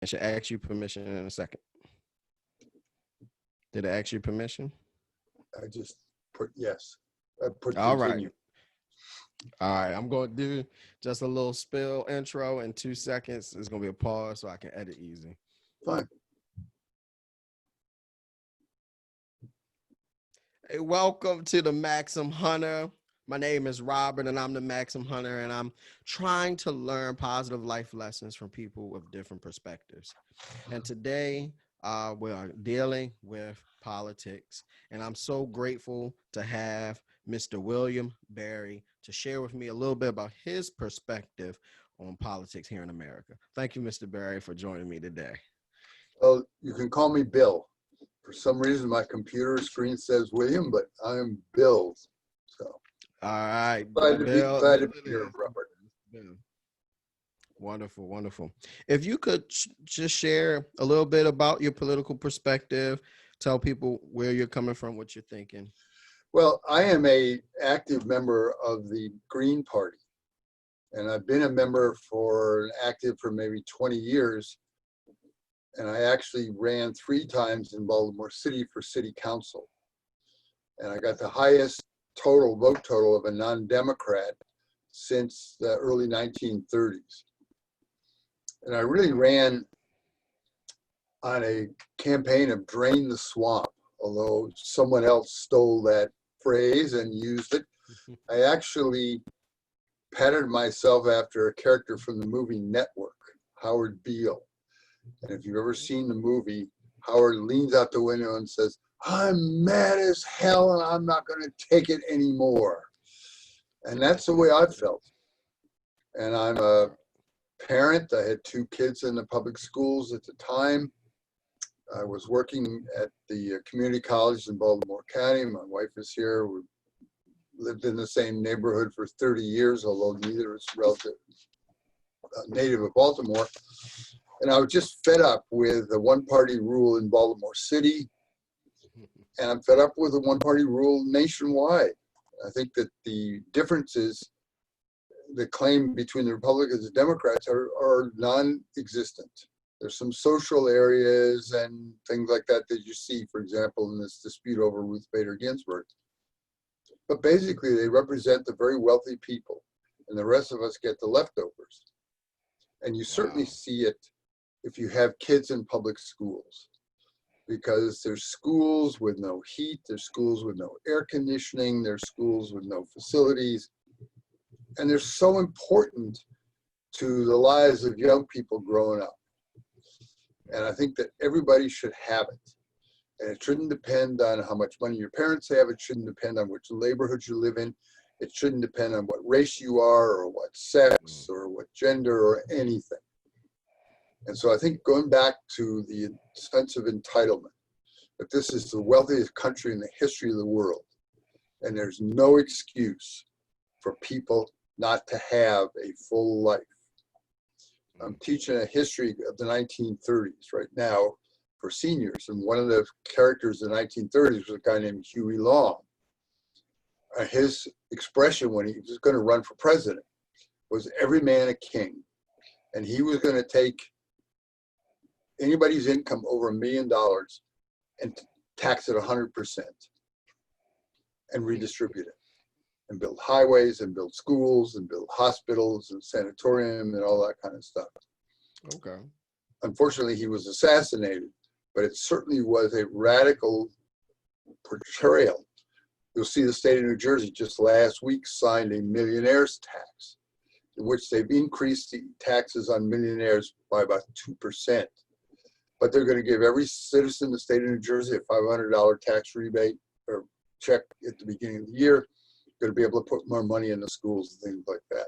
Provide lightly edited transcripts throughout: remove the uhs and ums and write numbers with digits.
I should ask you permission in a second. Did I ask you permission? I just put yes. I put All right. continue. All right. I'm going to do just a little spill intro in 2 seconds. It's going to be a pause so I can edit easy. Fine. Hey, welcome to the Maxim Hunter. My name is Robert, and I'm the Maxim Hunter, and I'm trying to learn positive life lessons from people with different perspectives. And today, we are dealing with politics, and I'm so grateful to have Mr. William Barry to share with me a little bit about his perspective on politics here in America. Thank you, Mr. Barry, for joining me today. Well, you can call me Bill. For some reason, my computer screen says William, but I'm Bill. So, all right, glad to be here, Robert. Wonderful, wonderful. If you could just share a little bit about your political perspective, tell people where you're coming from, what you're thinking. Well, I am an active member of the Green Party, and I've been a member active for maybe 20 years. And I actually ran 3 times in Baltimore City for city council. And I got the highest vote total of a non-Democrat since the early 1930s. And I really ran on a campaign of drain the swamp, although someone else stole that phrase and used it. I actually patterned myself after a character from the movie Network, Howard Beale. And if you've ever seen the movie, Howard leans out the window and says, "I'm mad as hell and I'm not going to take it anymore." And that's the way I felt. And I'm a parent. I had 2 kids in the public schools at the time. I was working at the community college in Baltimore County. My wife is here. We lived in the same neighborhood for 30 years, although neither is native of Baltimore. And I was just fed up with the one-party rule in Baltimore City, and I'm fed up with the one-party rule nationwide. I think that the differences, the claim between the Republicans and Democrats are non-existent. There's some social areas and things like that you see, for example, in this dispute over Ruth Bader Ginsburg. But basically, they represent the very wealthy people, and the rest of us get the leftovers. And you certainly see it if you have kids in public schools, because there's schools with no heat, there's schools with no air conditioning, there's schools with no facilities, and they're so important to the lives of young people growing up. And I think that everybody should have it. And it shouldn't depend on how much money your parents have, it shouldn't depend on which neighborhood you live in, it shouldn't depend on what race you are or what sex or what gender or anything. And so I think going back to the sense of entitlement, that this is the wealthiest country in the history of the world, and there's no excuse for people not to have a full life. I'm teaching a history of the 1930s right now for seniors, and one of the characters in the 1930s was a guy named Huey Long. His expression when he was going to run for president was "every man a king," and he was going to take anybody's income over $1 million and tax it 100% and redistribute it and build highways and build schools and build hospitals and sanatorium and all that kind of stuff. Okay. Unfortunately, he was assassinated, but it certainly was a radical portrayal. You'll see the state of New Jersey just last week signed a millionaire's tax, in which they've increased the taxes on millionaires by about 2%. But they're going to give every citizen in the state of New Jersey a $500 tax rebate or check at the beginning of the year. Going to be able to put more money in the schools and things like that.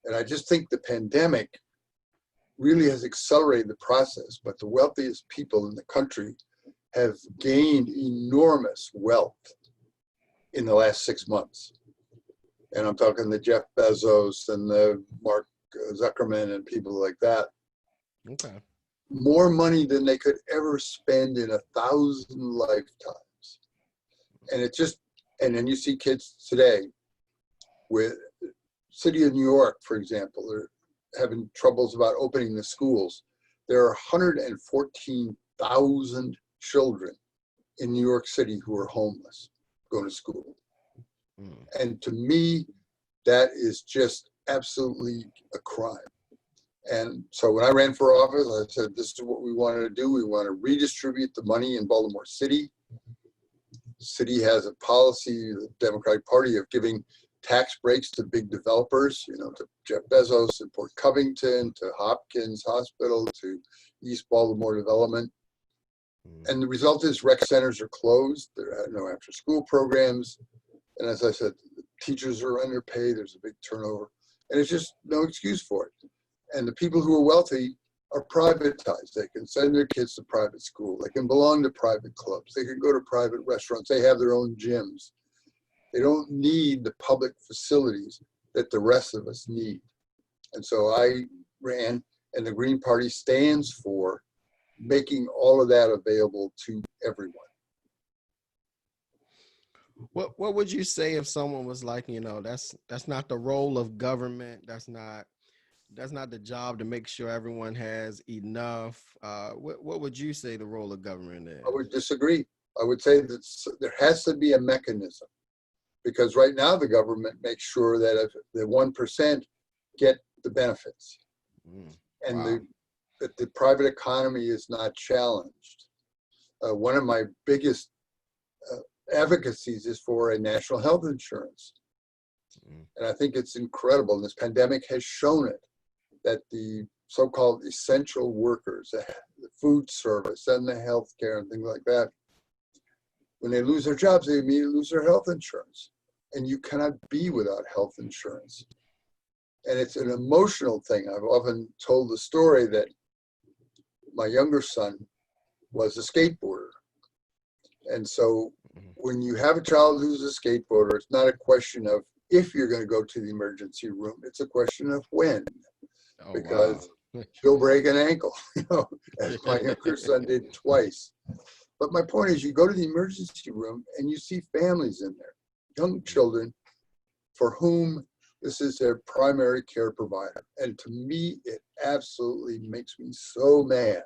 And I just think the pandemic really has accelerated the process, but the wealthiest people in the country have gained enormous wealth in the last 6 months. And I'm talking the Jeff Bezos and the Mark Zuckerman and people like that. Okay. More money than they could ever spend in 1,000 lifetimes. And it just, and then you see kids today with city of New York, for example, they're having troubles about opening the schools there are 114,000 children in New York City who are homeless going to school. And to me, that is just absolutely a crime. And so when I ran for office, I said, this is what we wanted to do. We want to redistribute the money in Baltimore City. The city has a policy, the Democratic Party, of giving tax breaks to big developers, you know, to Jeff Bezos and Port Covington, to Hopkins Hospital, to East Baltimore Development. And the result is rec centers are closed. There are no after school programs. And as I said, teachers are underpaid. There's a big turnover. And it's just no excuse for it. And the people who are wealthy are privatized. They can send their kids to private school. They can belong to private clubs. They can go to private restaurants. They have their own gyms. They don't need the public facilities that the rest of us need. And so I ran, and the Green Party stands for making all of that available to everyone. What would you say if someone was like, you know, that's not the role of government. That's not the job to make sure everyone has enough. What would you say the role of government is? I would disagree. I would say that there has to be a mechanism, because right now the government makes sure that if the 1% get the benefits, and Wow. that the private economy is not challenged. One of my biggest advocacies is for a national health insurance. And I think it's incredible. And this pandemic has shown it, that the so-called essential workers, the food service and the healthcare and things like that, when they lose their jobs, they immediately lose their health insurance. And you cannot be without health insurance. And it's an emotional thing. I've often told the story that my younger son was a skateboarder. And so when you have a child who's a skateboarder, it's not a question of if you're going to go to the emergency room. It's a question of when, because he'll break an ankle, you know, as my younger son did twice. But my point is, you go to the emergency room and you see families in there, young children for whom this is their primary care provider. And to me, it absolutely makes me so mad.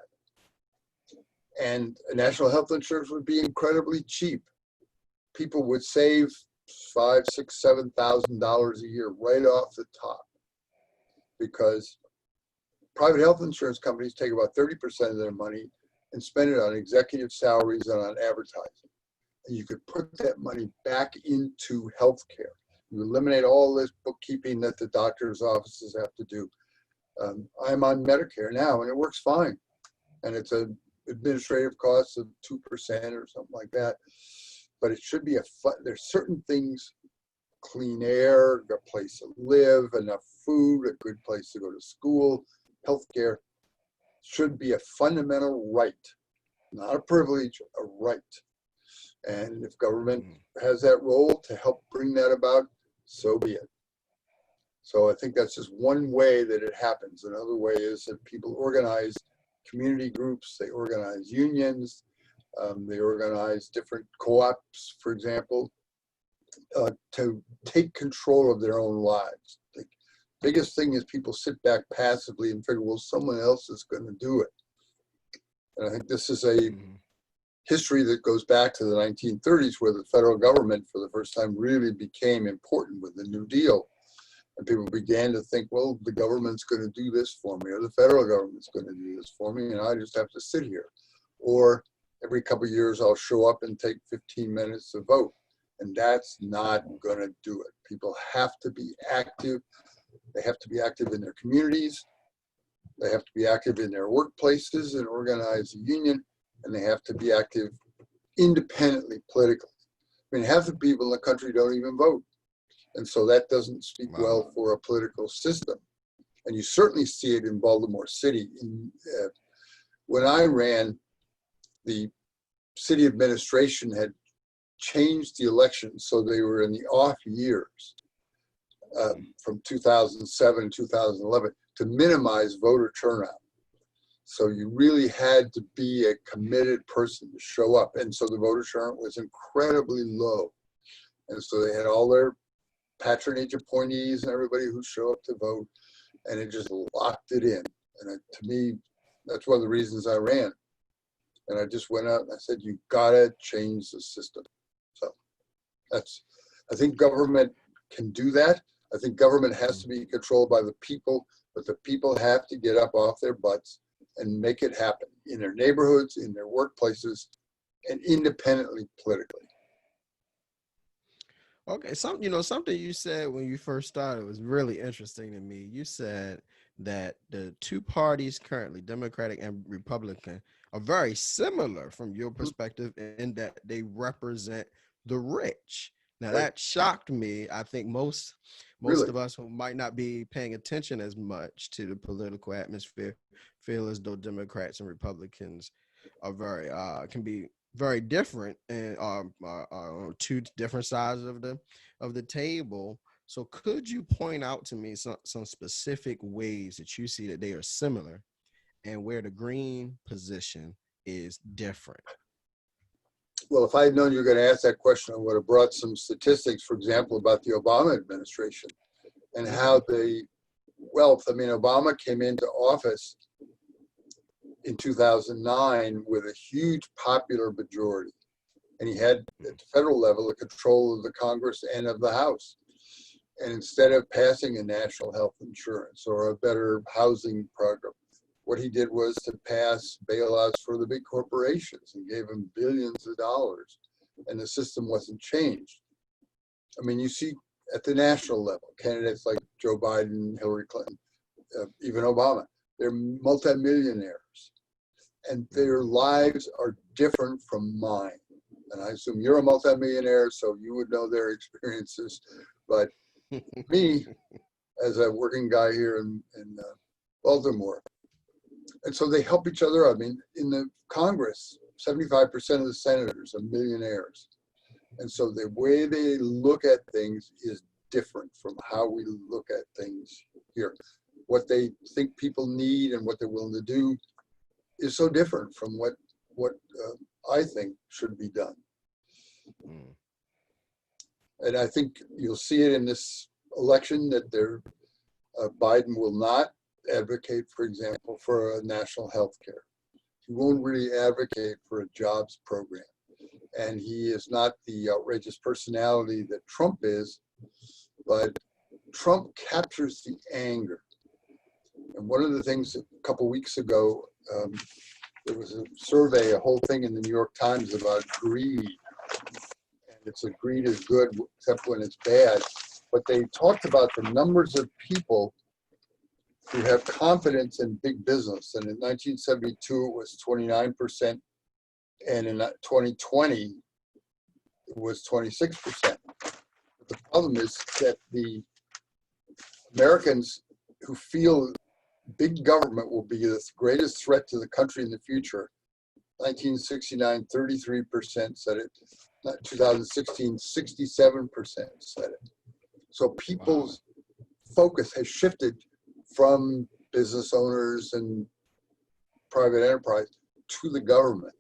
And a national health insurance would be incredibly cheap. People would save $5,000, $6,000, $7,000 a year right off the top, because private health insurance companies take about 30% of their money and spend it on executive salaries and on advertising. And you could put that money back into healthcare. You eliminate all this bookkeeping that the doctor's offices have to do. I'm on Medicare now, and it works fine. And it's an administrative cost of 2% or something like that. But it should be there's certain things, clean air, a place to live, enough food, a good place to go to school, healthcare should be a fundamental right, not a privilege, a right. And if government has that role to help bring that about, so be it. So I think that's just one way that it happens. Another way is that people organize community groups, they organize unions, they organize different co-ops, for example, to take control of their own lives. The biggest thing is people sit back passively and figure, well, someone else is going to do it. And I think this is a history that goes back to the 1930s, where the federal government for the first time really became important with the New Deal. And people began to think, well, the government's going to do this for me, or the federal government's going to do this for me, and I just have to sit here. Or every couple of years, I'll show up and take 15 minutes to vote. And that's not going to do it. People have to be active. They have to be active in their communities. They have to be active in their workplaces and organize a union. And they have to be active independently politically. I mean, half the people in the country don't even vote. And so that doesn't speak well for a political system. And you certainly see it in Baltimore City. When I ran, the city administration had changed the elections so they were in the off years from 2007 to 2011 to minimize voter turnout. So you really had to be a committed person to show up. And so the voter turnout was incredibly low. And so they had all their patronage appointees and everybody who showed up to vote, and it just locked it in. And to me, That's one of the reasons I ran. And I just went out and I said, you gotta change the system. So I think government can do that. I think government has to be controlled by the people, but the people have to get up off their butts and make it happen in their neighborhoods, in their workplaces, and independently politically. Okay, something you said when you first started was really interesting to me. You said that the two parties currently, Democratic and Republican, are very similar from your perspective in that they represent the rich. Now Right. that shocked me. I think most Really? of us who might not be paying attention as much to the political atmosphere feel as though Democrats and Republicans are very can be very different and on two different sides of the table. So could you point out to me some specific ways that you see that they are similar and where the green position is different? Well, if I had known you were going to ask that question, I would have brought some statistics, for example, about the Obama administration and how the wealth. I mean, Obama came into office in 2009 with a huge popular majority. And he had, at the federal level, the control of the Congress and of the House. And instead of passing a national health insurance or a better housing program, what he did was to pass bailouts for the big corporations and gave them billions of dollars. And the system wasn't changed. I mean, you see at the national level, candidates like Joe Biden, Hillary Clinton, even Obama, they're multimillionaires. And their lives are different from mine. And I assume you're a multimillionaire, so you would know their experiences. But me, as a working guy here in Baltimore, and so they help each other. I mean, in the Congress, 75% of the senators are millionaires. And so the way they look at things is different from how we look at things here. What they think people need and what they're willing to do is so different from what I think should be done. And I think you'll see it in this election that Biden will not advocate, for example, for a national health care. He won't really advocate for a jobs program. And he is not the outrageous personality that Trump is, but Trump captures the anger. And one of the things a couple of weeks ago, there was a survey, a whole thing in the New York Times about greed. And it's a greed is good, except when it's bad. But they talked about the numbers of people who have confidence in big business. And in 1972, it was 29%. And in 2020, it was 26%. The problem is that the Americans who feel big government will be the greatest threat to the country in the future. 1969, 33% said it. 2016, 67% said it. So people's focus has shifted from business owners and private enterprise to the government.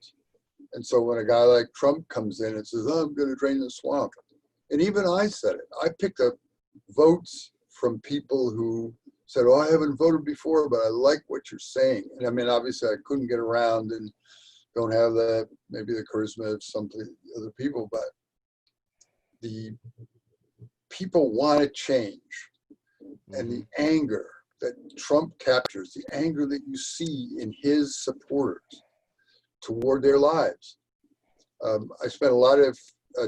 And so when a guy like Trump comes in and says, oh, I'm going to drain the swamp. And even I said it. I picked up votes from people who said, oh, I haven't voted before, but I like what you're saying. And I mean, obviously I couldn't get around and don't have maybe the charisma of some other people, but the people want to change. And the anger that Trump captures, the anger that you see in his supporters toward their lives. I spent a lot of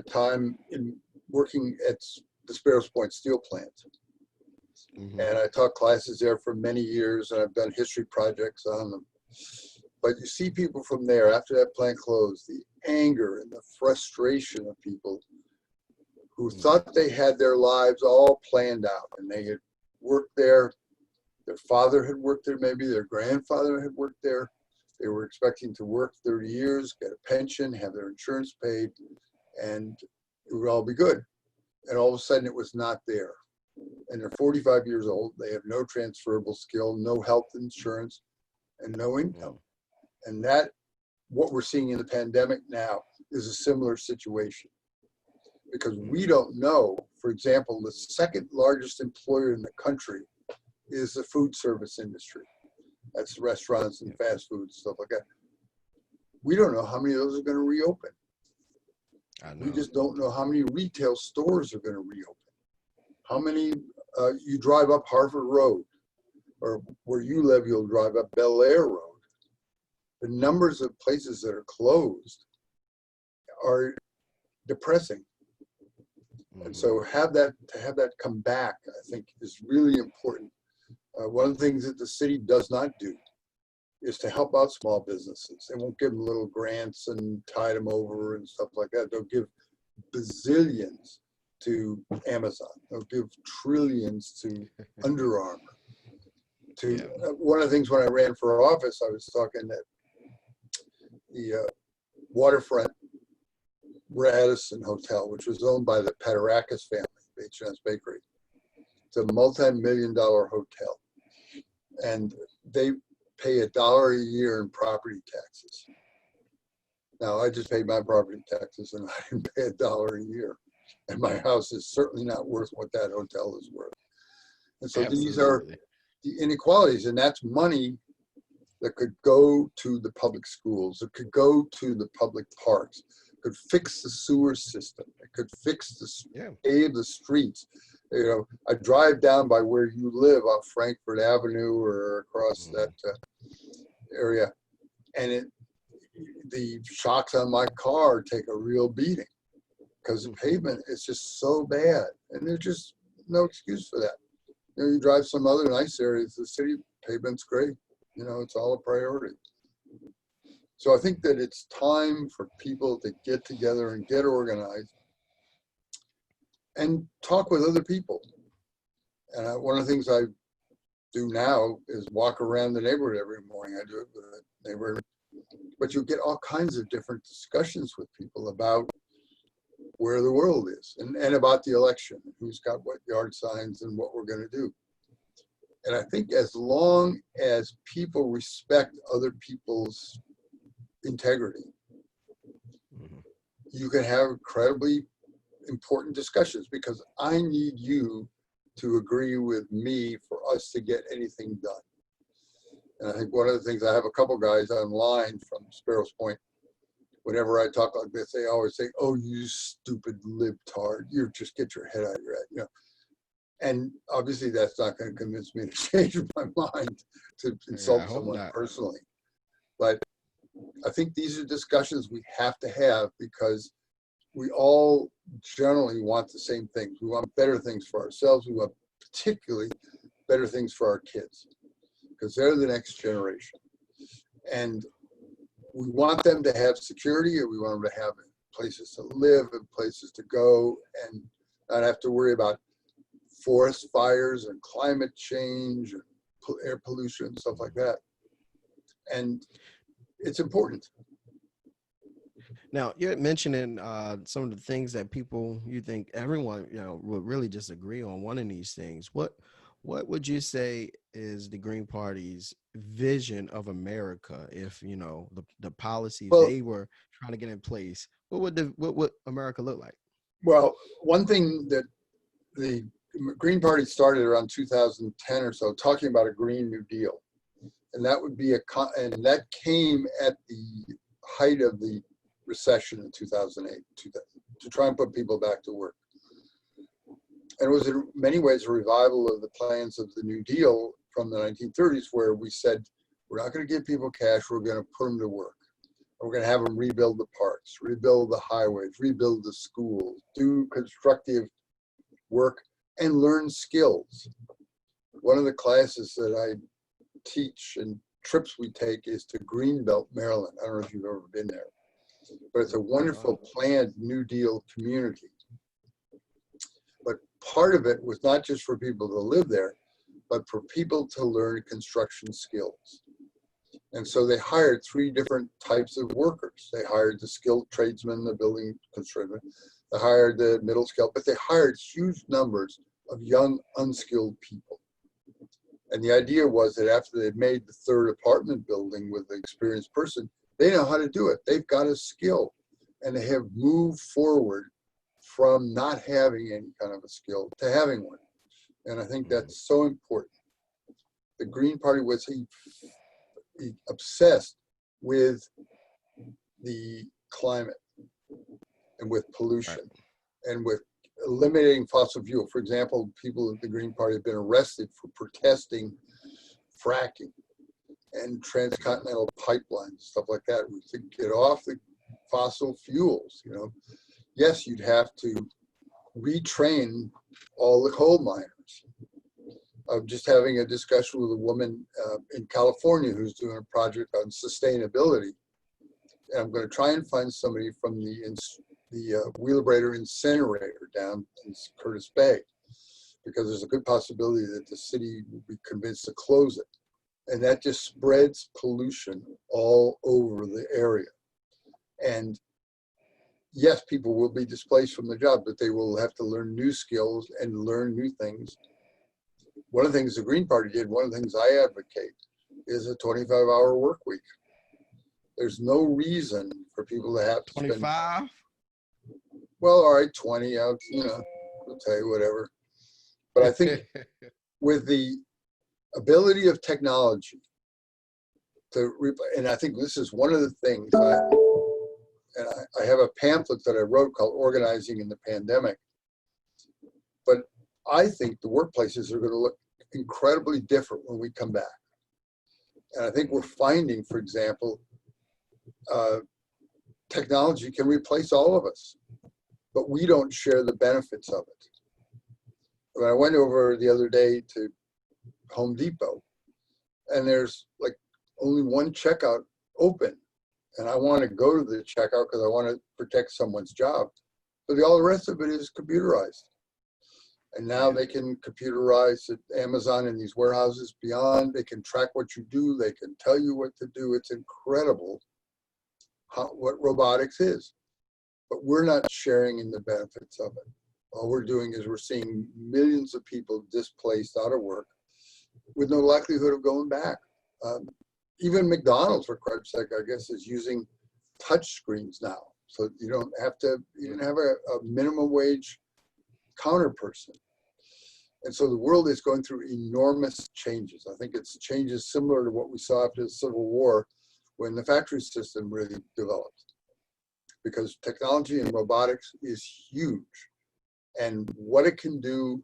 time in working at the Sparrows Point steel plant. And I taught classes there for many years, and I've done history projects on them. But you see people from there, after that plant closed, the anger and the frustration of people who thought they had their lives all planned out, and they had worked there. Their father had worked there, maybe their grandfather had worked there. They were expecting to work 30 years, get a pension, have their insurance paid, and it would all be good. And all of a sudden it was not there. And they're 45 years old. They have no transferable skill, no health insurance, and no income. And what we're seeing in the pandemic now is a similar situation. Because we don't know, for example, the second largest employer in the country is the food service industry. That's restaurants and fast food and stuff like that. We don't know how many of those are going to reopen. I know. We just don't know how many retail stores are going to reopen. How many, you drive up Harvard Road, or where you live, you'll drive up Bel Air Road. The numbers of places that are closed are depressing. And so to have that come back, I think is really important. One of the things that the city does not do is to help out small businesses. They won't give them little grants and tide them over and stuff like that. They'll give bazillions to Amazon. They'll give trillions to Under Armour. One of the things when I ran for office, I was talking that the waterfront Radisson Hotel, which was owned by the Patarakis family, H&S Bakery. It's a multi-million-dollar hotel. And they pay $1 a year in property taxes. Now, I just paid my property taxes and I didn't pay $1 a year. And my house is certainly not worth what that hotel is worth. And so These are the inequalities, and that's money that could go to the public schools, it could go to the public parks, it could fix the sewer system, it could fix pave the streets. You know, I drive down by where you live off Frankfurt Avenue or across that area, and the shocks on my car take a real beating because the pavement is just so bad, and there's just no excuse for that. You know, you drive some other nice areas, the city pavement's great. You know, it's all a priority. So I think that it's time for people to get together and get organized and talk with other people. And one of the things I do now is walk around the neighborhood every morning. I do it with a neighbor, but you get all kinds of different discussions with people about where the world is and about the election, who's got what yard signs and what we're going to do. And I think as long as people respect other people's integrity, you can have incredibly important discussions, because I need you to agree with me for us to get anything done. And I think one of the things, I have a couple guys online from Sparrows Point. Whenever I talk like this, they always say, "Oh, you stupid libtard, you just get your head out of your head," you know. And obviously that's not going to convince me to change my mind to insult someone personally. But I think these are discussions we have to have, because we all generally want the same things. We want better things for ourselves. We want particularly better things for our kids, because they're the next generation. And we want them to have security, and we want them to have places to live and places to go, and not have to worry about forest fires and climate change and air pollution and stuff like that. And it's important. Now, you're mentioning some of the things that you think everyone, would really disagree on. One of these things. What would you say is the Green Party's vision of America? If the policies they were trying to get in place, what would America look like? Well, one thing that the Green Party started around 2010 or so, talking about a Green New Deal, and that would be and that came at the height of the recession in 2008, to try and put people back to work. And it was in many ways a revival of the plans of the New Deal from the 1930s, where we said, we're not going to give people cash, we're going to put them to work. And we're going to have them rebuild the parks, rebuild the highways, rebuild the schools, do constructive work, and learn skills. One of the classes that I teach and trips we take is to Greenbelt, Maryland. I don't know if you've ever been there, but it's a wonderful planned New Deal community. But part of it was not just for people to live there, but for people to learn construction skills. And so they hired 3 different types of workers. They hired the skilled tradesmen, the building construction. They hired the middle skill, but they hired huge numbers of young, unskilled people. And the idea was that after they'd made the 3rd apartment building with an experienced person, they know how to do it. They've got a skill, and they have moved forward from not having any kind of a skill to having one. And I think that's so important. The Green Party was a obsessed with the climate and with pollution and with eliminating fossil fuel. For example, people in the Green Party have been arrested for protesting fracking and transcontinental pipelines, stuff like that. We should get off the fossil fuels, you know. Yes, you'd have to retrain all the coal miners. I'm just having a discussion with a woman in California who's doing a project on sustainability. And I'm going to try and find somebody from the Wheelabrator incinerator down in Curtis Bay, because there's a good possibility that the city will be convinced to close it. And that just spreads pollution all over the area. And yes, people will be displaced from their job, but they will have to learn new skills and learn new things. One of the things the Green Party did, one of the things I advocate, is a 25-hour work week. There's no reason for people to have to 25? Well, all right, 20, I'll tell you whatever. But I think with the ability of technology and I think this is one of the things, I have a pamphlet that I wrote called Organizing in the Pandemic. But I think the workplaces are going to look incredibly different when we come back. And I think we're finding, for example, technology can replace all of us, but we don't share the benefits of it. When I went over the other day to Home Depot, and there's like only one checkout open, and I want to go to the checkout because I want to protect someone's job, but all the rest of it is computerized. And now they can computerize at Amazon and these warehouses beyond. They can track what you do. They can tell you what to do. It's incredible what robotics is. But we're not sharing in the benefits of it. All we're doing is we're seeing millions of people displaced out of work with no likelihood of going back. Even McDonald's, for Christ's sake, I guess, is using touch screens now. So you don't have to even have a minimum wage counter person. And so the world is going through enormous changes. I think it's changes similar to what we saw after the Civil War when the factory system really developed. Because technology and robotics is huge. And what it can do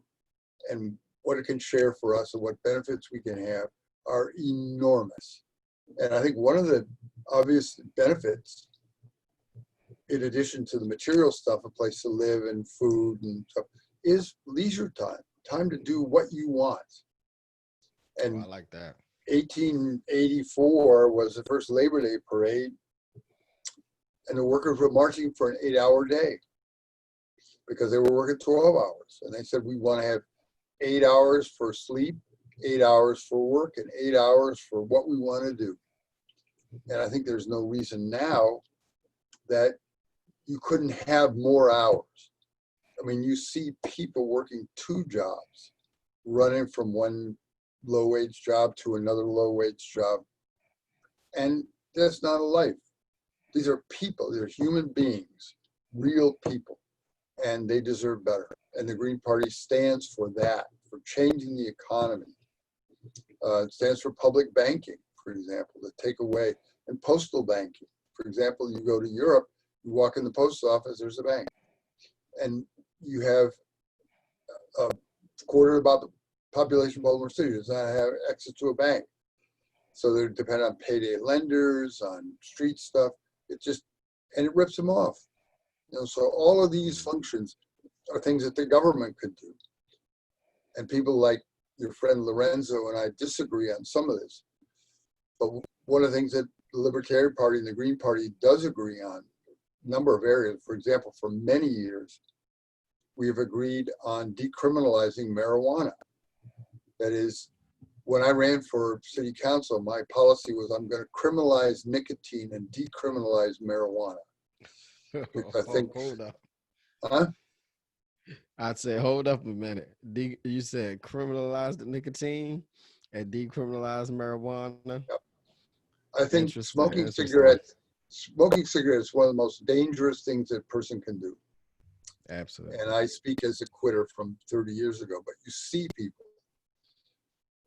and what it can share for us and what benefits we can have are enormous. And I think one of the obvious benefits, in addition to the material stuff, a place to live and food and stuff, is leisure time, time to do what you want. And I like that. 1884 was the first Labor Day parade, and the workers were marching for an 8-hour day because they were working 12 hours. And they said, we want to have 8 hours for sleep, 8 hours for work, and 8 hours for what we want to do. And I think there's no reason now that you couldn't have more hours. I mean, you see people working 2 jobs, running from one low-wage job to another low-wage job. And that's not a life. These are people, they're human beings, real people, and they deserve better. And the Green Party stands for that, for changing the economy. It stands for public banking, for example, to take away, and postal banking. For example, you go to Europe, you walk in the post office, there's a bank. And you have a quarter about the population of Baltimore City does not have access to a bank. So they're dependent on payday lenders, on street stuff. It just, and it rips them off. You know, so all of these functions are things that the government could do. And people like your friend Lorenzo and I disagree on some of this. But one of the things that the Libertarian Party and the Green Party does agree on, a number of areas, for example, for many years, we have agreed on decriminalizing marijuana. That is, when I ran for city council, my policy was I'm going to criminalize nicotine and decriminalize marijuana. I think, hold up. huh? I'd say, hold up a minute. You said criminalize the nicotine and decriminalize marijuana. Yep. I think smoking Interesting. cigarettes is one of the most dangerous things that a person can do. Absolutely. And I speak as a quitter from 30 years ago, but you see people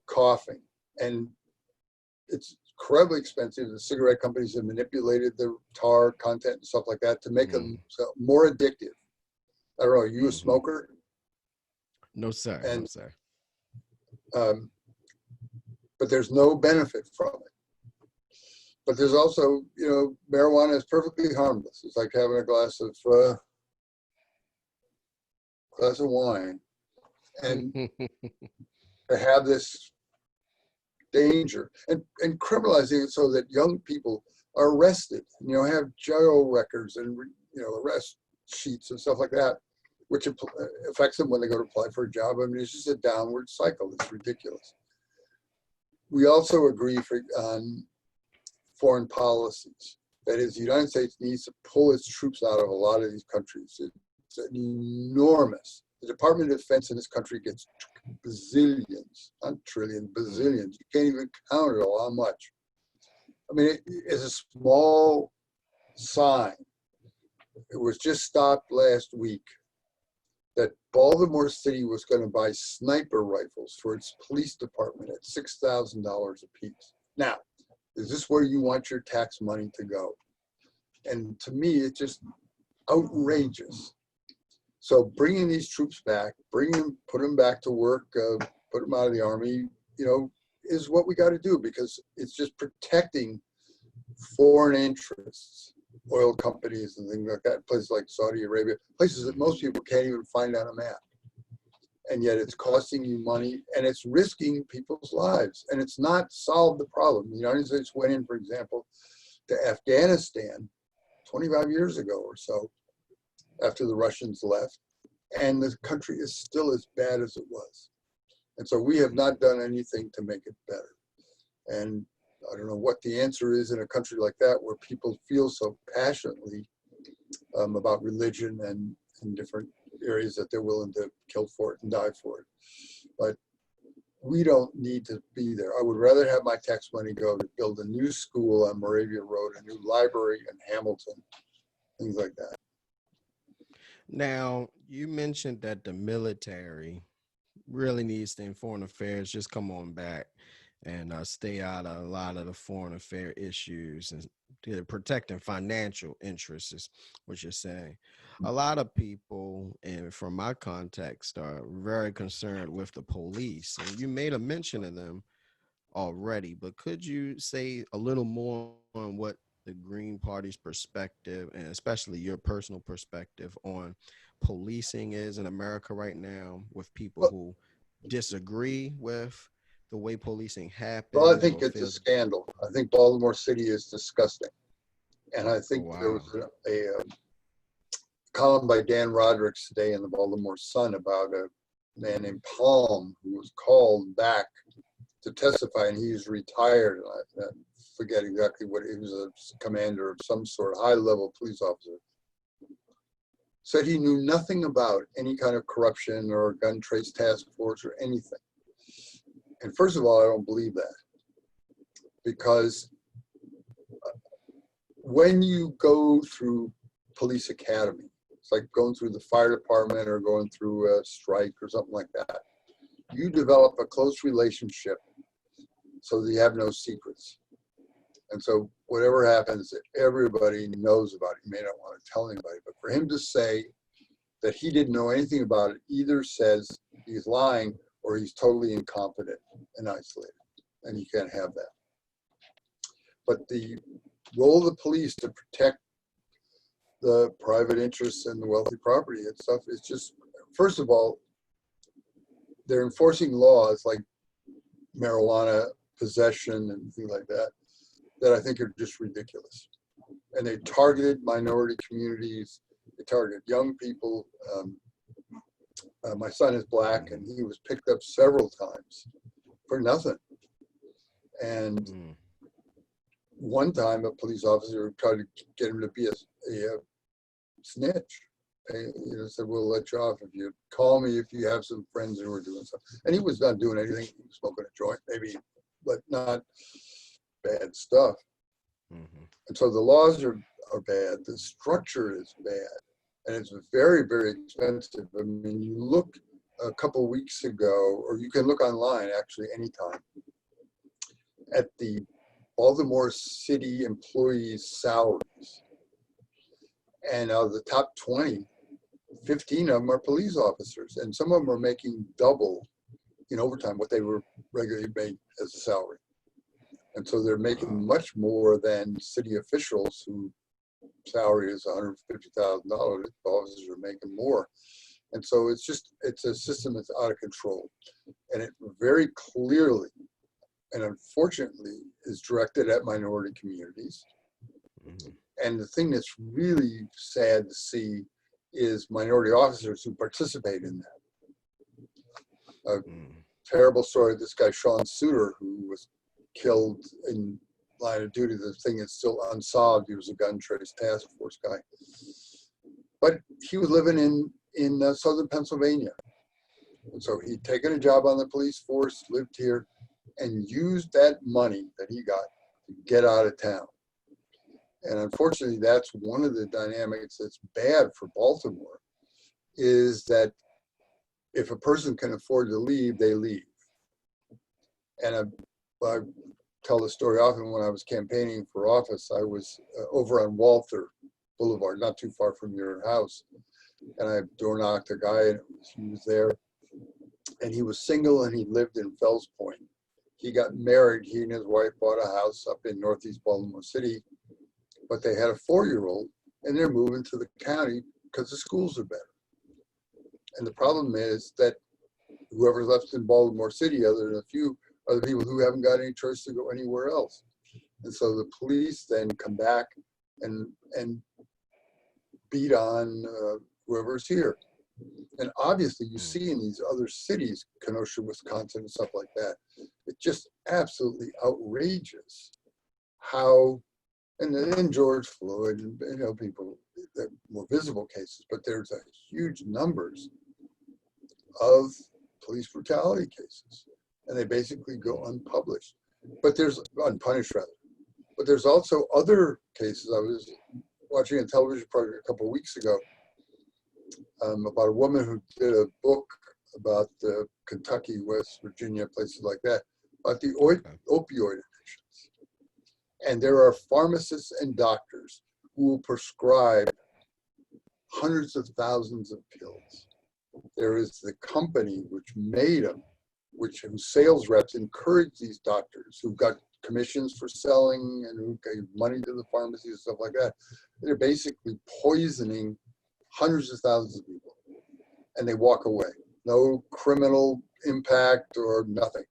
coughing, and it's incredibly expensive. The cigarette companies have manipulated the tar content and stuff like that to make them more addictive. I don't know, are you a smoker? No, sir. And, no, sir. But there's no benefit from it. But there's also, you know, marijuana is perfectly harmless. It's like having a glass of wine. And to have this danger and criminalizing it so that young people are arrested, you know, have jail records and, you know, arrest sheets and stuff like that, which affects them when they go to apply for a job. I mean, it's just a downward cycle. It's ridiculous. We also agree on foreign policies. That is, the United States needs to pull its troops out of a lot of these countries. It's an enormous. The Department of Defense in this country gets bazillions, not trillions, bazillions. You can't even count it all, how much. I mean, it's a small sign. It was just stopped last week that Baltimore City was going to buy sniper rifles for its police department at $6,000 a piece. Now, is this where you want your tax money to go? And to me, it's just outrageous. So bringing these troops back, put them back to work, put them out of the army, you know, is what we got to do, because it's just protecting foreign interests, oil companies and things like that, places like Saudi Arabia, places that most people can't even find on a map. And yet it's costing you money and it's risking people's lives, and it's not solved the problem. The United States went in, for example, to Afghanistan 25 years ago or so, after the Russians left, and the country is still as bad as it was. And so we have not done anything to make it better. And I don't know what the answer is in a country like that, where people feel so passionately about religion and in different areas that they're willing to kill for it and die for it. But we don't need to be there. I would rather have my tax money go to build a new school on Moravia Road, a new library in Hamilton, things like that. Now, you mentioned that the military really needs to, in foreign affairs, just come on back and stay out of a lot of the foreign affair issues and protecting financial interests is what you're saying. A lot of people, and from my context, are very concerned with the police, and you made a mention of them already, but could you say a little more on what the Green Party's perspective, and especially your personal perspective, on policing is in America right now, with people who disagree with the way policing happens? Well, I think it's a scandal. I think Baltimore City is disgusting. And I think there was a column by Dan Rodericks today in the Baltimore Sun about a man named Palm who was called back to testify, and he's retired. I forget exactly what, he was a commander of some sort, high-level police officer. Said he knew nothing about any kind of corruption or gun trace task force or anything. And first of all, I don't believe that, because when you go through police academy, it's like going through the fire department or going through a strike or something like that. You develop a close relationship so that you have no secrets. And so whatever happens, everybody knows about it. You may not want to tell anybody, but for him to say that he didn't know anything about it either says he's lying or he's totally incompetent and isolated, and you can't have that. But the role of the police to protect the private interests and the wealthy property and stuff is just, first of all, they're enforcing laws like marijuana possession and things like that, that I think are just ridiculous. And they targeted minority communities, they targeted young people. My son is black, and he was picked up several times for nothing. And one time, a police officer tried to get him to be a snitch. Said, we'll let you off if you call me if you have some friends who are doing something. And he was not doing anything. He was smoking a joint, maybe, but not bad stuff. And so the laws are bad. The structure is bad. And it's very, very expensive. I mean, you look a couple of weeks ago, or you can look online actually anytime, at the Baltimore City employees' salaries. And out of the top 20, 15 of them are police officers, and some of them are making double in overtime what they were regularly made as a salary. And so they're making much more than city officials whose salary is $150,000. Officers are making more. And so it's a system that's out of control. And it very clearly and unfortunately is directed at minority communities. And the thing that's really sad to see is minority officers who participate in that. A terrible story of this guy, Sean Suter, who was killed in line of duty. The thing is still unsolved. He was a gun trace task force guy. But he was living in southern Pennsylvania. And so he'd taken a job on the police force, lived here, and used that money that he got to get out of town. And unfortunately, that's one of the dynamics that's bad for Baltimore, is that if a person can afford to leave, they leave. And I tell the story often. When I was campaigning for office, I was over on Walther Boulevard, not too far from your house. And I door knocked a guy, and he was there. And he was single, and he lived in Fells Point. He got married. He and his wife bought a house up in Northeast Baltimore City. But they had a 4-year-old, and they're moving to the county because the schools are better. And the problem is that whoever's left in Baltimore City, other than a few, are the people who haven't got any choice to go anywhere else. And so the police then come back and beat on whoever's here. And obviously you see in these other cities, Kenosha, Wisconsin, and stuff like that, it's just absolutely outrageous how, and then George Floyd, and people, that more visible cases, but there's a huge numbers of police brutality cases, and they basically go unpublished. But there's unpunished rather. But there's also other cases. I was watching a television program a couple of weeks ago about a woman who did a book about Kentucky, West Virginia, places like that, about the opioid addictions. And there are pharmacists and doctors who will prescribe hundreds of thousands of pills. There is the company which made them, whose sales reps encourage these doctors who've got commissions for selling and who gave money to the pharmacies and stuff like that. They're basically poisoning hundreds of thousands of people, and they walk away. No criminal impact or nothing.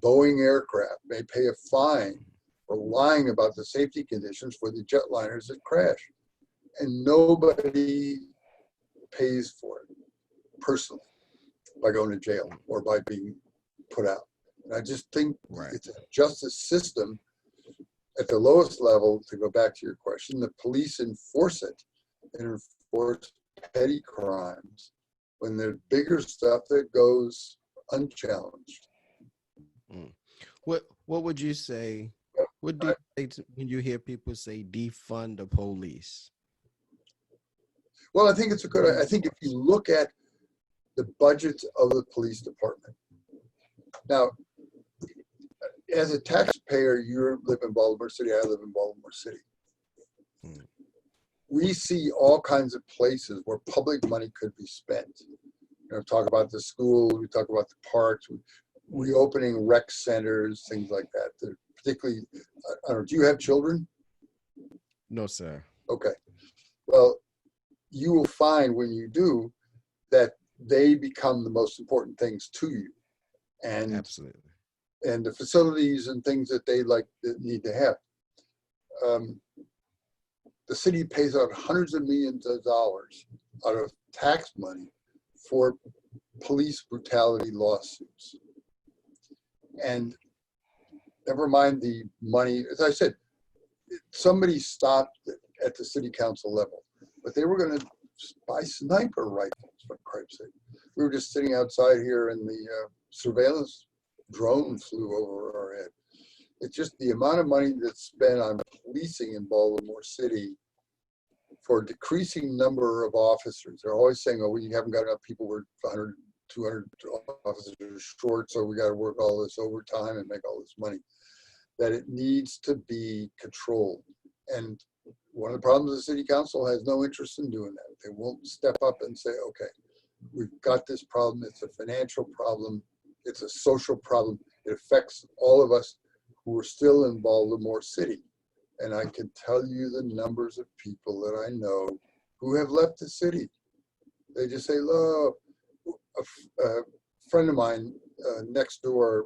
Boeing aircraft may pay a fine for lying about the safety conditions for the jetliners that crash, and nobody pays for it personally by going to jail or by being put out. And I just think it's a justice system at the lowest level. To go back to your question, the police enforce it and enforce petty crimes when there's bigger stuff that goes unchallenged. What would you say? What do you say when you hear people say defund the police? Well, I think it's a good. I think if you look at the budgets of the police department now, as a taxpayer, you live in Baltimore City. I live in Baltimore City. We see all kinds of places where public money could be spent. Talk about the school, we talk about the parks, reopening rec centers, things like that. They're particularly, I don't know, do you have children? No, sir. Okay. Well, you will find when you do that they become the most important things to you. And absolutely. And the facilities and things that they need to have. The city pays out hundreds of millions of dollars out of tax money for police brutality lawsuits. And never mind the money, as I said, somebody stopped it at the city council level, but they were going to buy sniper rifles, for Christ's sake. We were just sitting outside here and the surveillance drone flew over our head. It's just the amount of money that's spent on policing in Baltimore City for a decreasing number of officers. They're always saying, oh, we haven't got enough people, we're 100, 200 officers short, so we got to work all this overtime and make all this money. that it needs to be controlled. And one of the problems the city council has no interest in doing that. They won't step up and say, okay, we've got this problem. It's a financial problem. It's a social problem. It affects all of us who are still in Baltimore City. And I can tell you the numbers of people that I know who have left the city. They just say, look, a friend of mine next door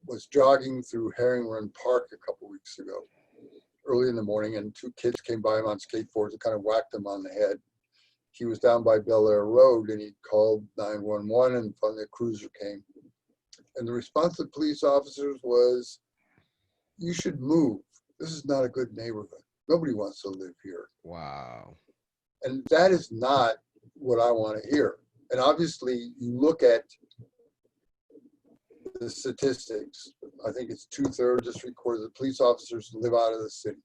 was jogging through Herring Run Park a couple weeks ago, early in the morning, and two kids came by him on skateboards and kind of whacked him on the head. He was down by Bel Air Road, and he called 911, and finally a cruiser came. And the response of the police officers was, you should move. This is not a good neighborhood. Nobody wants to live here. Wow. And that is not what I want to hear. And obviously, you look at the statistics. I think it's 2/3 to 3/4 of police officers live out of the city.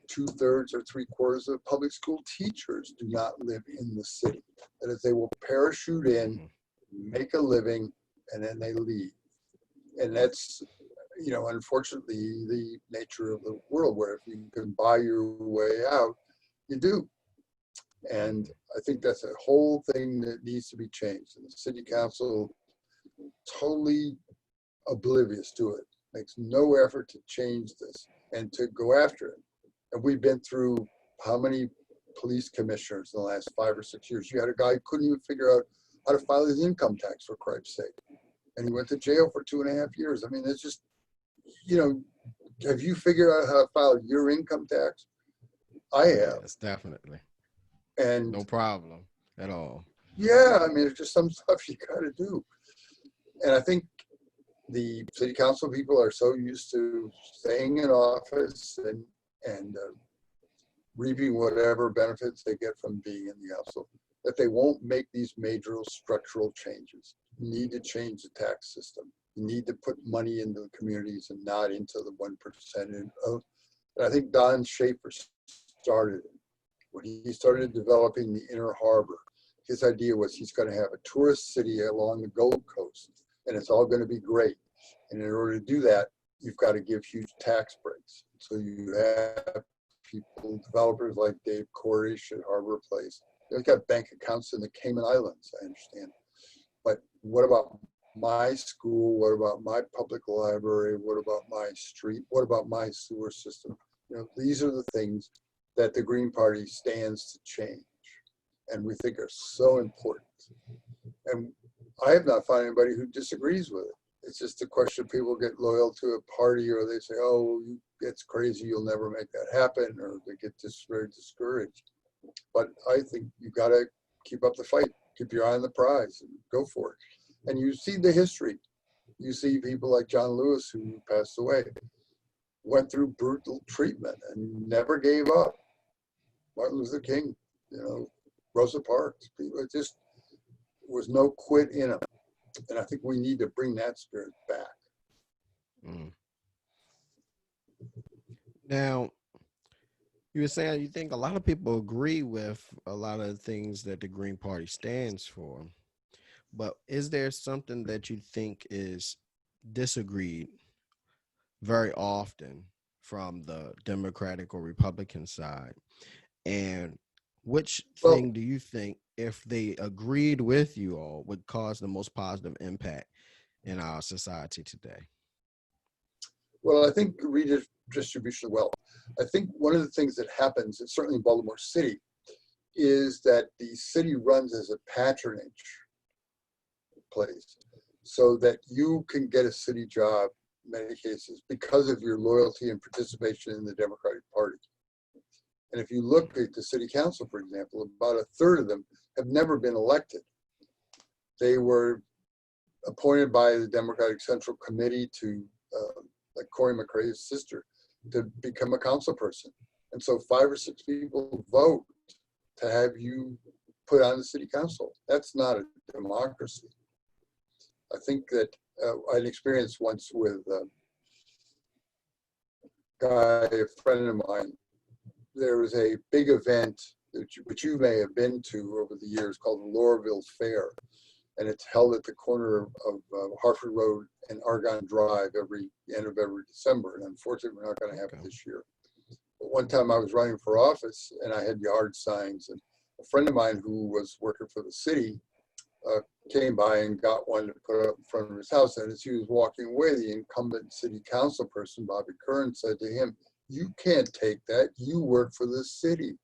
2/3 or 3/4 of public school teachers do not live in the city. That is, they will parachute in, make a living, and then they leave. And that's, you know, unfortunately, the nature of the world, where if you can buy your way out, you do. And I think that's a whole thing that needs to be changed. And the city council, totally oblivious to it, makes no effort to change this and to go after it. And we've been through how many police commissioners in the last 5 or 6 years? You had a guy who couldn't even figure out how to file his income tax, for Christ's sake. And he went to jail for 2.5 years. I mean, it's just, you know, have you figured out how to file your income tax? I have. Yes, definitely. And no problem at all. Yeah, I mean, it's just some stuff you got to do. And I think the city council people are so used to staying in office and reaping whatever benefits they get from being in the council, that they won't make these major structural changes. You need to change the tax system. You need to put money into the communities and not into the 1%. And I think Don Schaefer started it. When he started developing the Inner Harbor, his idea was he's going to have a tourist city along the Gold Coast, and it's all going to be great. And in order to do that, you've got to give huge tax breaks. So you have people, developers like Dave Korish at Harbor Place. They've got bank accounts in the Cayman Islands, I understand. But what about my school? What about my public library? What about my street? What about my sewer system? You know, these are the things that the Green Party stands to change, and we think are so important. And I have not found anybody who disagrees with it. It's just a question: people get loyal to a party, or they say, "Oh, it's crazy, you'll never make that happen," or they get just very discouraged. But I think you got to keep up the fight, keep your eye on the prize, and go for it. And you see the history. You see people like John Lewis, who passed away, went through brutal treatment and never gave up. Martin Luther King, you know, Rosa Parks, people, it just was no quit in them. And I think we need to bring that spirit back. Mm. Now, you were saying you think a lot of people agree with a lot of the things that the Green Party stands for, but is there something that you think is disagreed very often from the Democratic or Republican side? And which thing do you think, if they agreed with you all, would cause the most positive impact in our society today? Well, I think redistribution of wealth. I think one of the things that happens, and certainly in Baltimore City, is that the city runs as a patronage place, so that you can get a city job in many cases because of your loyalty and participation in the Democratic Party. And if you look at the city council, for example, about 1/3 of them have never been elected. They were appointed by the Democratic Central Committee to, like Cory McRae's sister, to become a council person. And so 5 or 6 people vote to have you put on the city council. That's not a democracy. I think that I had experience once with a guy, a friend of mine. There was a big event which you may have been to over the years called the Laurelville Fair. and it's held at the corner of Hartford Road and Argonne Drive every end of every December. And unfortunately, we're not going to have it this year. But one time I was running for office and I had yard signs, and a friend of mine who was working for the city came by and got one to put up in front of his house. And as he was walking away, the incumbent city council person, Bobby Kern, said to him, "You can't take that. You work for the city."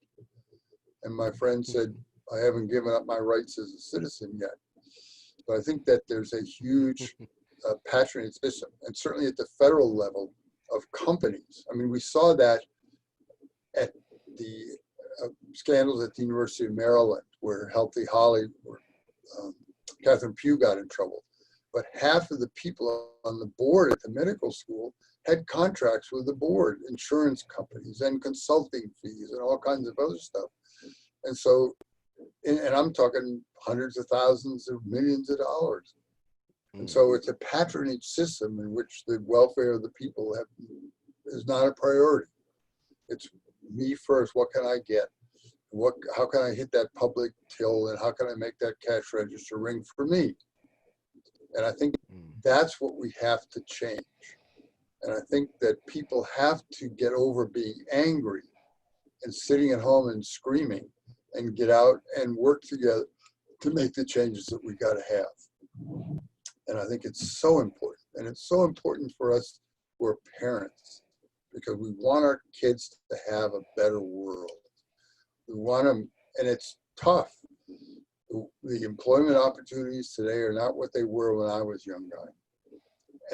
And my friend said, "I haven't given up my rights as a citizen yet." But I think that there's a huge patronage system, and certainly at the federal level of companies. I mean, we saw that at the scandals at the University of Maryland, where Healthy Holly, where Catherine Pugh got in trouble. But half of the people on the board at the medical school had contracts with the board, insurance companies and consulting fees and all kinds of other stuff. And so, and I'm talking hundreds of thousands of millions of dollars. And so it's a patronage system in which the welfare of the people is not a priority. It's me first. What can I get? How can I hit that public till, and how can I make that cash register ring for me? And I think that's what we have to change. And I think that people have to get over being angry and sitting at home and screaming, and get out and work together to make the changes that we got to have. And I think it's so important. And it's so important for us who are parents, because we want our kids to have a better world. We want them, and it's tough. The employment opportunities today are not what they were when I was a young guy.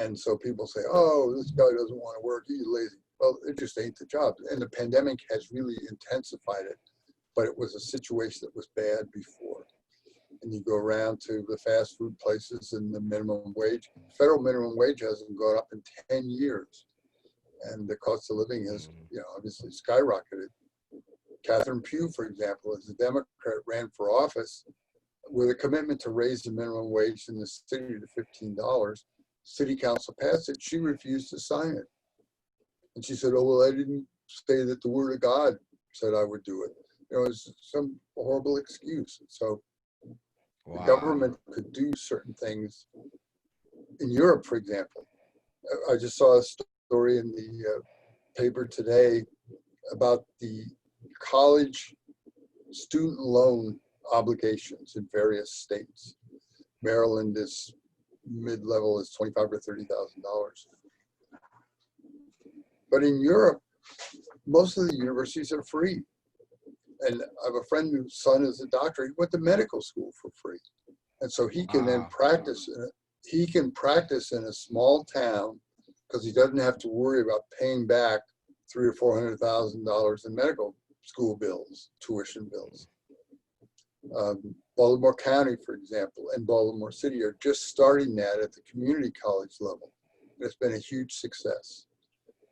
And so people say, "Oh, this guy doesn't want to work, he's lazy." Well, it just ain't the job. And the pandemic has really intensified it, but it was a situation that was bad before. And you go around to the fast food places and the minimum wage, federal minimum wage hasn't gone up in 10 years. And the cost of living has, obviously skyrocketed. Catherine Pugh, for example, as a Democrat, ran for office with a commitment to raise the minimum wage in the city to $15. City council passed it. She refused to sign it. And she said, "Oh, well, I didn't say that the word of God said I would do it." It's some horrible excuse. So the government could do certain things. In Europe, for example, I just saw a story in the paper today about the college student loan obligations in various states. Maryland is mid-level, is $25,000 or $30,000. But in Europe, most of the universities are free. And I have a friend whose son is a doctor. He went to medical school for free. And so he can then practice. He can practice in a small town because he doesn't have to worry about paying back $300,000 or $400,000 in medical school bills, tuition bills. Baltimore County, for example, and Baltimore City are just starting that at the community college level. And it's been a huge success.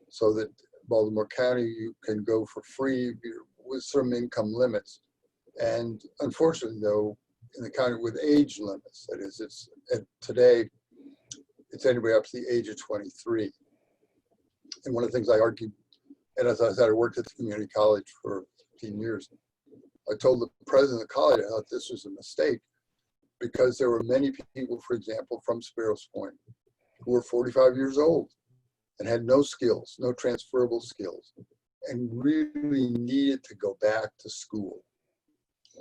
So that Baltimore County, you can go for free with some income limits. And unfortunately, though, in the county with age limits, that is, today, it's anybody up to the age of 23. And one of the things I argued, and as I said, I worked at the community college for 15 years. I told the president of the college I thought this was a mistake because there were many people, for example, from Sparrows Point, who were 45 years old and had no skills, no transferable skills, and really needed to go back to school.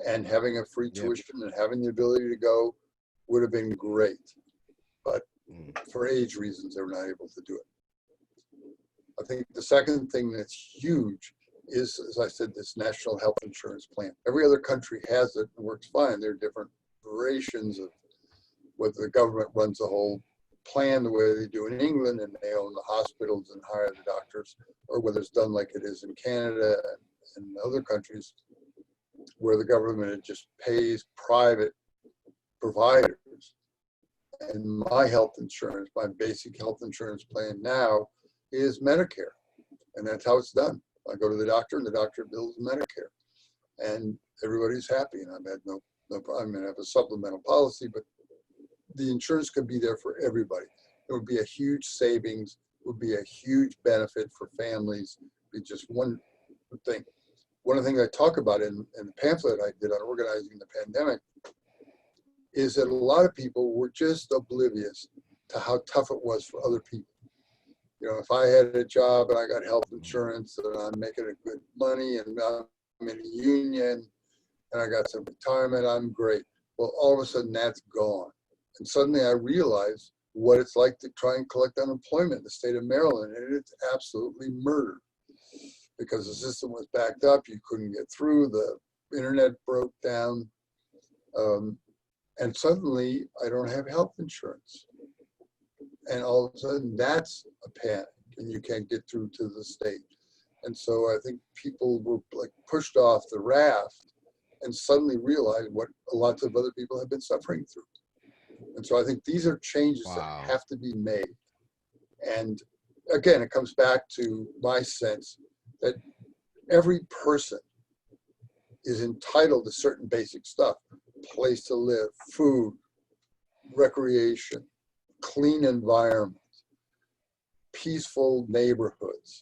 And having a free tuition and having the ability to go would have been great. But for age reasons, they were not able to do it. I think the second thing that's huge is, as I said, this national health insurance plan. Every other country has it and works fine. There are different variations of whether the government runs the whole plan the way they do in England and they own the hospitals and hire the doctors, or whether it's done like it is in Canada and other countries where the government just pays private providers. And my health insurance, my basic health insurance plan now is Medicare. And that's how it's done. I go to the doctor and the doctor bills Medicare. And everybody's happy. And I've had no problem. I mean, I have a supplemental policy, but the insurance could be there for everybody. It would be a huge savings, it would be a huge benefit for families. It'd be just one thing. One of the things I talk about in the pamphlet I did on organizing the pandemic is that a lot of people were just oblivious to how tough it was for other people. You know, if I had a job and I got health insurance and I'm making a good money and I'm in a union and I got some retirement, I'm great. Well, all of a sudden that's gone. And suddenly I realized what it's like to try and collect unemployment in the state of Maryland. And it's absolutely murder because the system was backed up. You couldn't get through. The internet broke down. And suddenly I don't have health insurance. And all of a sudden that's a panic and you can't get through to the state. And so I think people were like pushed off the raft and suddenly realized what lots of other people have been suffering through. And so I think these are changes Wow. that have to be made. And again, it comes back to my sense that every person is entitled to certain basic stuff: place to live, food, recreation, clean environment, peaceful neighborhoods.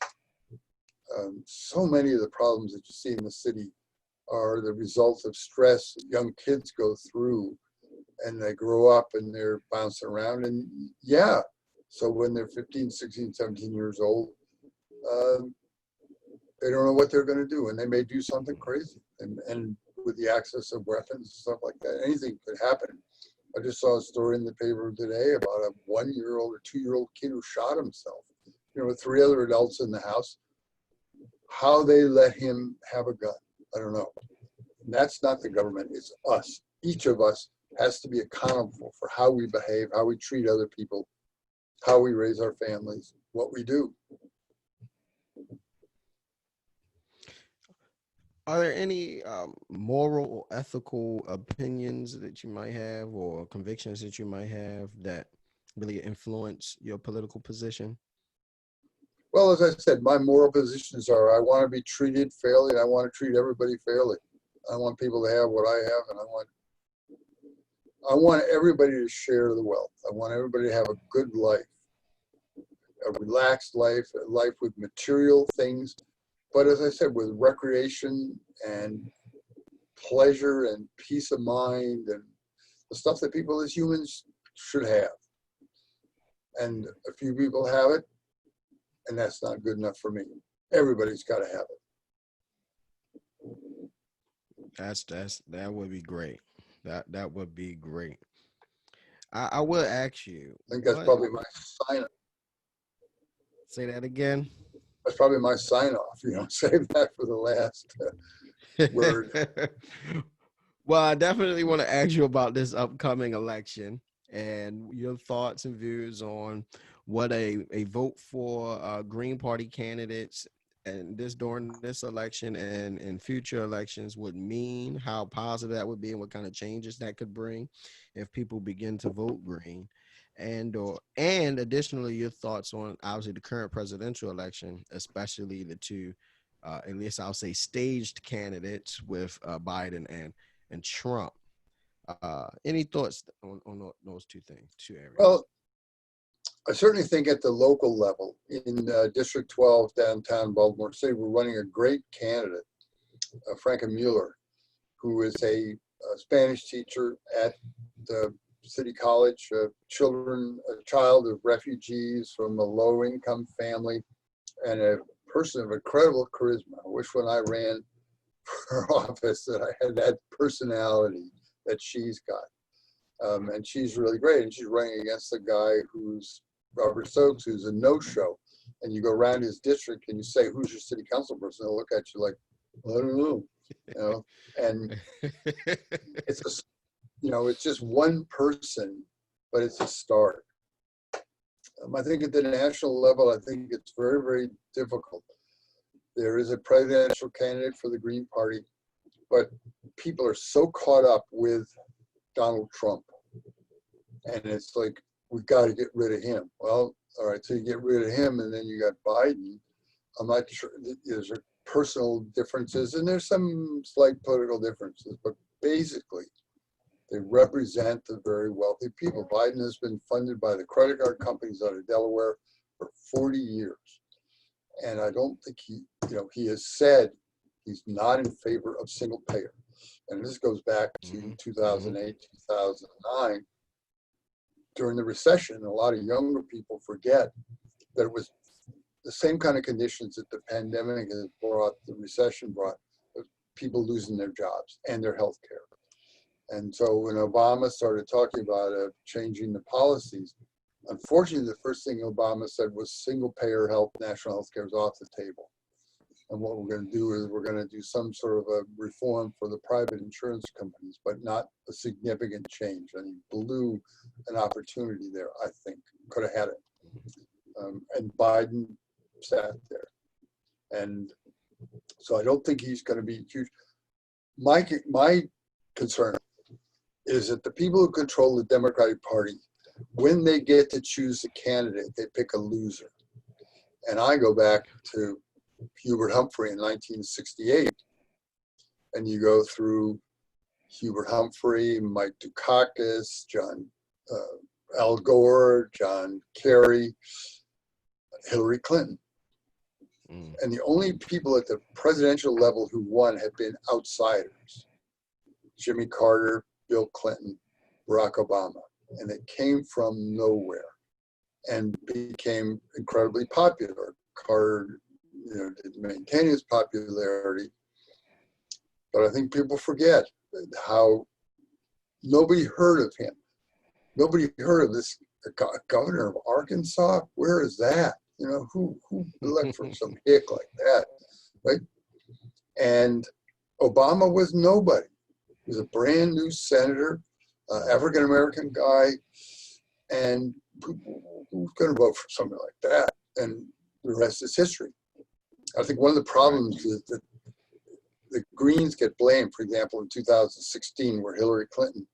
So many of the problems that you see in the city are the results of stress that young kids go through, and they grow up and they're bouncing around. And yeah, so when they're 15, 16, 17 years old, they don't know what they're going to do, and they may do something crazy. And with the access of weapons and stuff like that, anything could happen. I just saw a story in the paper today about a 1-year-old or 2-year-old kid who shot himself, you know, with 3 other adults in the house. How they let him have a gun, I don't know. And that's not the government, it's us. Each of us has to be accountable for how we behave, how we treat other people, how we raise our families, what we do. Are there any moral or ethical opinions that you might have or convictions that you might have that really influence your political position? Well, as I said, my moral positions are I want to be treated fairly and I want to treat everybody fairly. I want people to have what I have, and I want everybody to share the wealth. I want everybody to have a good life, a relaxed life, a life with material things. But as I said, with recreation and pleasure and peace of mind and the stuff that people as humans should have. And a few people have it, and that's not good enough for me. Everybody's got to have it. That would be great. That would be great. I will ask you. I think that's probably my sign. Say that again. That's probably my sign off. You know, save that for the last word. Well, I definitely want to ask you about this upcoming election and your thoughts and views on what a vote for Green Party candidates and during this election and in future elections would mean, how positive that would be, and what kind of changes that could bring if people begin to vote green. And additionally, your thoughts on obviously the current presidential election, especially the two, at least I'll say, staged candidates with Biden and Trump. Any thoughts on those two areas? Well, I certainly think at the local level in District 12 downtown Baltimore City, we're running a great candidate, Franca Mueller, who is a Spanish teacher at the City College, a child of refugees from a low-income family, and a person of incredible charisma. I wish when I ran for office that I had that personality that she's got. And she's really great. And she's running against a guy who's Robert Stokes, who's a no-show. And you go around his district and you say, "Who's your city council person?" They'll look at you like, "I don't know." You know, and it's just one person, but it's a start. I think at the national level, I think it's very, very difficult. There is a presidential candidate for the Green Party, but people are so caught up with Donald Trump. And it's like, we've got to get rid of him. Well, all right, so you get rid of him, and then you got Biden. I'm not sure, there's personal differences, and there's some slight political differences, but basically, they represent the very wealthy people. Biden has been funded by the credit card companies out of Delaware for 40 years. And I don't think he has said he's not in favor of single payer. And this goes back Mm-hmm. to 2008, 2009. During the recession, a lot of younger people forget that it was the same kind of conditions that the pandemic has brought, the recession brought, people losing their jobs and their health care. And so when Obama started talking about changing the policies, unfortunately, the first thing Obama said was single payer health, national health care is off the table. And what we're going to do is we're going to do some sort of a reform for the private insurance companies, but not a significant change. And he blew an opportunity there, I think. Could have had it. And Biden sat there. And so I don't think he's going to be huge. My concern is that the people who control the Democratic Party, when they get to choose a candidate, they pick a loser. And I go back to Hubert Humphrey in 1968, and you go through Hubert Humphrey, Mike Dukakis, Al Gore, John Kerry, Hillary Clinton. And the only people at the presidential level who won have been outsiders. Jimmy Carter, Bill Clinton, Barack Obama. And they came from nowhere and became incredibly popular. Carter, didn't maintain his popularity. But I think people forget how nobody heard of him. Nobody heard of this governor of Arkansas. Where is that? Who elected for some hick like that, right? And Obama was nobody. He was a brand new senator, African-American guy, and who's going to vote for something like that? And the rest is history. I think one of the problems is that the Greens get blamed, for example, in 2016, where Hillary Clinton,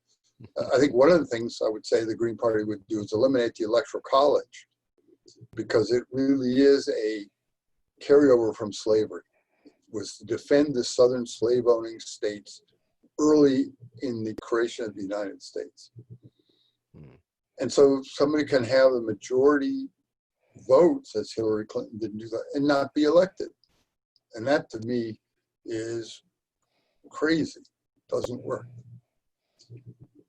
I think one of the things I would say the Green Party would do is eliminate the Electoral College, because it really is a carryover from slavery. It was to defend the southern slave-owning states early in the creation of the United States. And so somebody can have a majority votes, as Hillary Clinton didn't do that, and not be elected. And that, to me, is crazy. Doesn't work.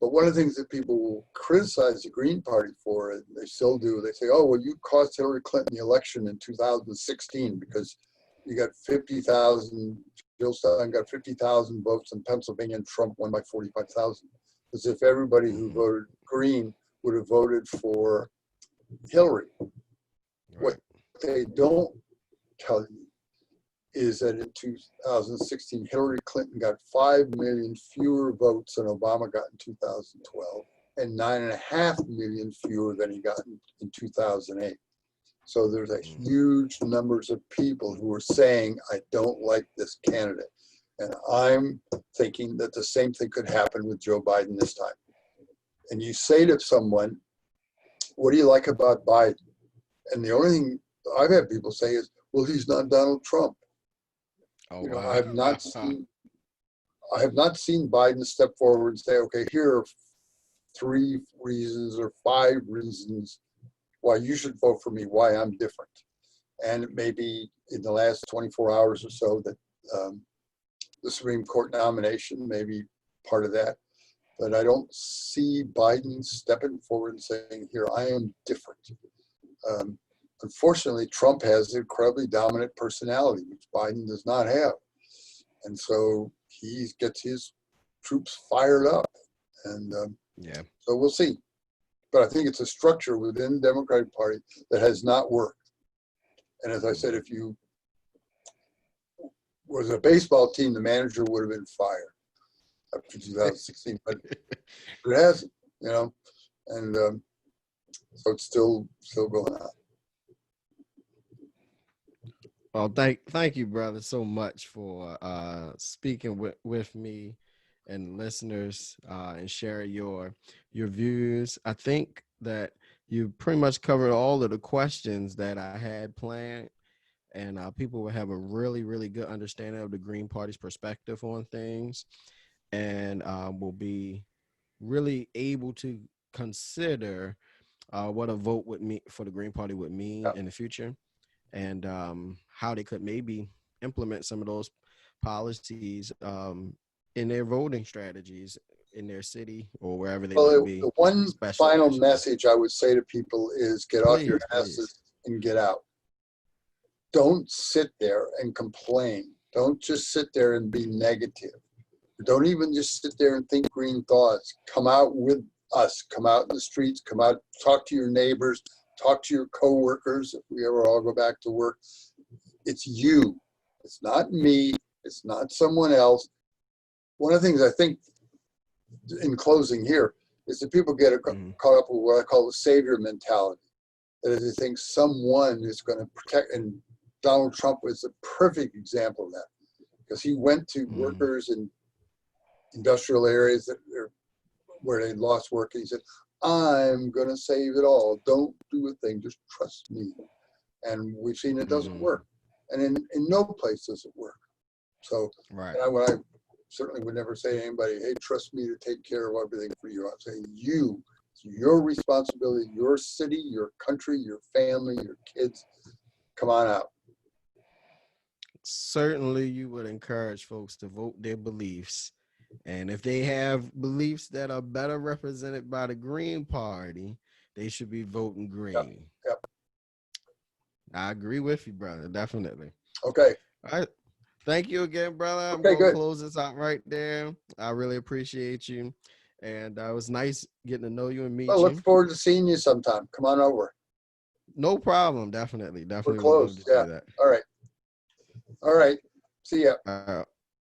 But one of the things that people will criticize the Green Party for, and they still do, they say, oh, well, you cost Hillary Clinton the election in 2016 because you got 50,000, Jill Stein got 50,000 votes in Pennsylvania and Trump won by 45,000. As if everybody who voted Green would have voted for Hillary. What they don't tell you is that in 2016, Hillary Clinton got 5 million fewer votes than Obama got in 2012, and 9.5 million fewer than he got in 2008. So there's a huge numbers of people who are saying, I don't like this candidate. And I'm thinking that the same thing could happen with Joe Biden this time. And you say to someone, what do you like about Biden? And the only thing I've had people say is, well, he's not Donald Trump. Oh, wow. I have not seen Biden step forward and say, okay, here are 3 reasons or 5 reasons why you should vote for me, why I'm different. And it may be in the last 24 hours or so that the Supreme Court nomination may be part of that. But I don't see Biden stepping forward and saying, here, I am different. Unfortunately, Trump has an incredibly dominant personality, which Biden does not have. And so he gets his troops fired up. And so we'll see. But I think it's a structure within the Democratic Party that has not worked. And as I said, if you was a baseball team, the manager would have been fired after 2016. But it hasn't, and so it's still going on. Well, thank you, brother, so much for speaking with me and listeners and share your views. I think that you pretty much covered all of the questions that I had planned, and people will have a really, really good understanding of the Green Party's perspective on things, and will be really able to consider what a vote for the Green Party would mean in the future. And how they could maybe implement some of those policies in their voting strategies in their city or wherever they Well, might be. the one Special final election. message I would say to people is get off your Please. asses and get out. Don't sit there and complain. Don't just sit there and be negative. Don't even just sit there and think green thoughts. Come out with us. Come out in the streets. Come out, talk to your neighbors, talk to your coworkers. If we ever all go back to work, it's you. It's not me. It's not someone else. One of the things I think in closing here is that people get caught up with what I call the savior mentality. That is, they think someone is going to protect, and Donald Trump was a perfect example of that, because he went to workers in industrial areas where they lost work, and he said, I'm going to save it all. Don't do a thing. Just trust me. And we've seen it doesn't work. And in no place does it work. So Right. and I certainly would never say to anybody, hey, trust me to take care of everything for you. I'm saying it's your responsibility, your city, your country, your family, your kids. Come on out. Certainly you would encourage folks to vote their beliefs. And if they have beliefs that are better represented by the Green Party, they should be voting green. Yep. I agree with you, brother. Definitely. Okay. All right. Thank you again, brother. I'm Okay, going to good. close this out right there. I really appreciate you. And it was nice getting to know you and meet I you. look forward to seeing you sometime. Come on over. No problem. Definitely. We're We'll love close. to Yeah. do that. All right. See ya. All right.